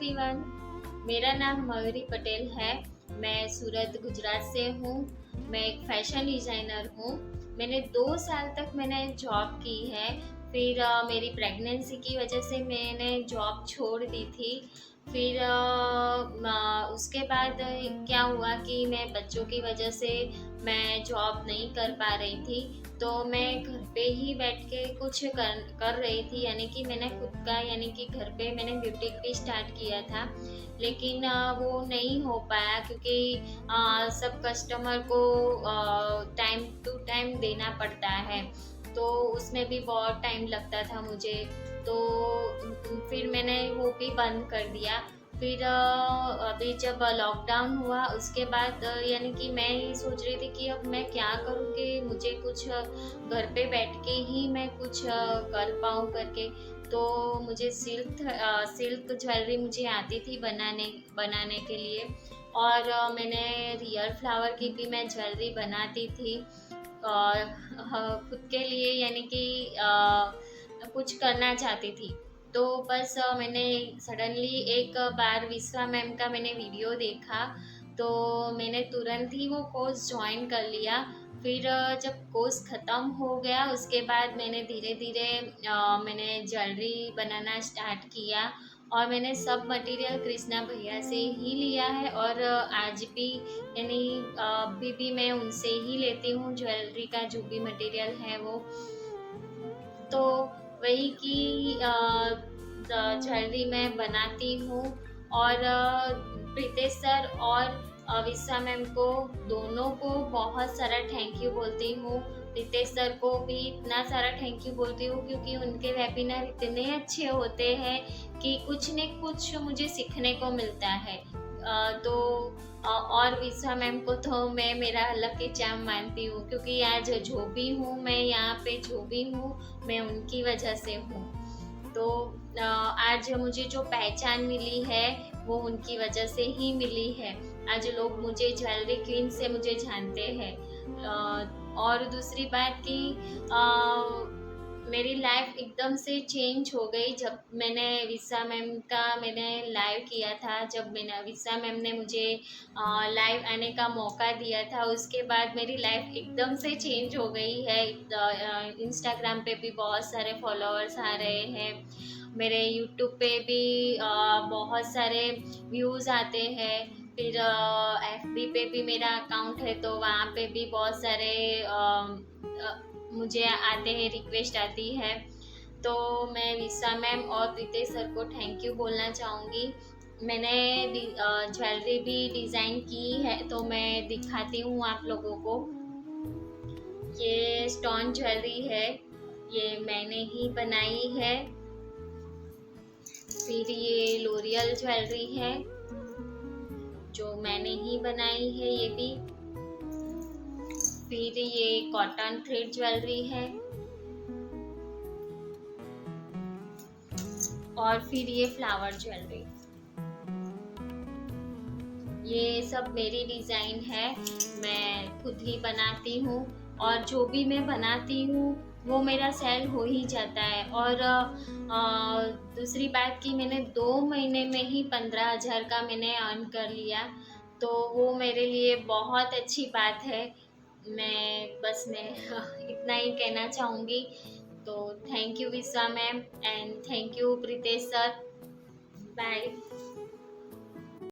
Everyone, मेरा नाम मयूरी पटेल है। मैं सूरत गुजरात से हूँ। मैं एक फैशन डिज़ाइनर हूँ। मैंने 2 साल तक मैंने जॉब की है। फिर मेरी प्रेगनेंसी की वजह से मैंने जॉब छोड़ दी थी। फिर उसके बाद क्या हुआ कि मैं बच्चों की वजह से मैं जॉब नहीं कर पा रही थी, तो मैं घर पे ही बैठ के कुछ कर रही थी, यानी कि मैंने खुद का यानी कि घर पे मैंने ब्यूटिक भी स्टार्ट किया था। लेकिन वो नहीं हो पाया क्योंकि सब कस्टमर को टाइम टू टाइम देना पड़ता है, तो उसमें भी बहुत टाइम लगता था मुझे। तो फिर मैंने वो भी बंद कर दिया। फिर अभी जब लॉकडाउन हुआ उसके बाद यानी कि मैं ये सोच रही थी कि अब मैं क्या करूँ कि मुझे कुछ घर पे बैठ के ही मैं कुछ कर पाऊँ करके। तो मुझे सिल्क ज्वेलरी मुझे आती थी बनाने बनाने के लिए, और मैंने रियल फ्लावर की भी मैं ज्वेलरी बनाती थी और खुद के लिए, यानी कि कुछ करना चाहती थी। तो बस मैंने सडनली एक बार विश्वा मैम का मैंने वीडियो देखा, तो मैंने तुरंत ही वो कोर्स ज्वाइन कर लिया। फिर जब कोर्स ख़त्म हो गया उसके बाद मैंने धीरे धीरे मैंने ज्वेलरी बनाना स्टार्ट किया, और मैंने सब मटेरियल कृष्णा भैया से ही लिया है, और आज भी यानी अभी भी मैं उनसे ही लेती हूँ ज्वेलरी का जो भी मटेरियल है वो। तो वही कि ज्वेलरी मैं बनाती हूँ, और प्रीतेश सर और विश्वा मैम को दोनों को बहुत सारा थैंक यू बोलती हूँ। प्रीतेश सर को भी इतना सारा थैंक यू बोलती हूँ क्योंकि उनके वेबिनार इतने अच्छे होते हैं कि कुछ न कुछ मुझे सीखने को मिलता है। तो और विश्वा मैम को तो मैं मेरा लकी चार्म मानती हूँ, क्योंकि आज जो भी हूँ मैं यहाँ पे जो भी हूँ मैं उनकी वजह से हूँ। तो आज मुझे जो पहचान मिली है वो उनकी वजह से ही मिली है। आज लोग मुझे ज्वेलरी क्वीन से मुझे जानते हैं। और दूसरी बात कि मेरी लाइफ एकदम से चेंज हो गई जब मैंने विश्वा मैम का मैंने लाइव किया था। जब मैंने विश्वा मैम ने मुझे लाइव आने का मौका दिया था, उसके बाद मेरी लाइफ एकदम से चेंज हो गई है। इंस्टाग्राम पे भी बहुत सारे फॉलोअर्स आ रहे हैं, मेरे यूट्यूब पे भी बहुत सारे व्यूज़ आते हैं। फिर एफबी पे भी मेरा अकाउंट है, तो वहाँ पे भी बहुत सारे मुझे आते हैं, रिक्वेस्ट आती है। तो मैं विश्वा मैम और प्रीतेश सर को थैंक यू बोलना चाहूँगी। मैंने ज्वेलरी भी डिज़ाइन की है, तो मैं दिखाती हूँ आप लोगों को। ये स्टोन ज्वेलरी है, ये मैंने ही बनाई है। फिर ये लोरियल ज्वेलरी है जो मैंने ही बनाई है ये भी। फिर ये कॉटन थ्रेड ज्वेलरी है, और फिर ये फ्लावर ज्वेलरी। ये सब मेरी डिज़ाइन है, मैं खुद ही बनाती हूँ, और जो भी मैं बनाती हूँ वो मेरा सेल हो ही जाता है। और दूसरी बात कि मैंने 2 महीने में ही 15,000 का मैंने अर्न कर लिया, तो वो मेरे लिए बहुत अच्छी बात है। मैं इतना ही कहना चाहूँगी। तो thank you Vishwa ma'am and thank you Pritesh sir. Bye.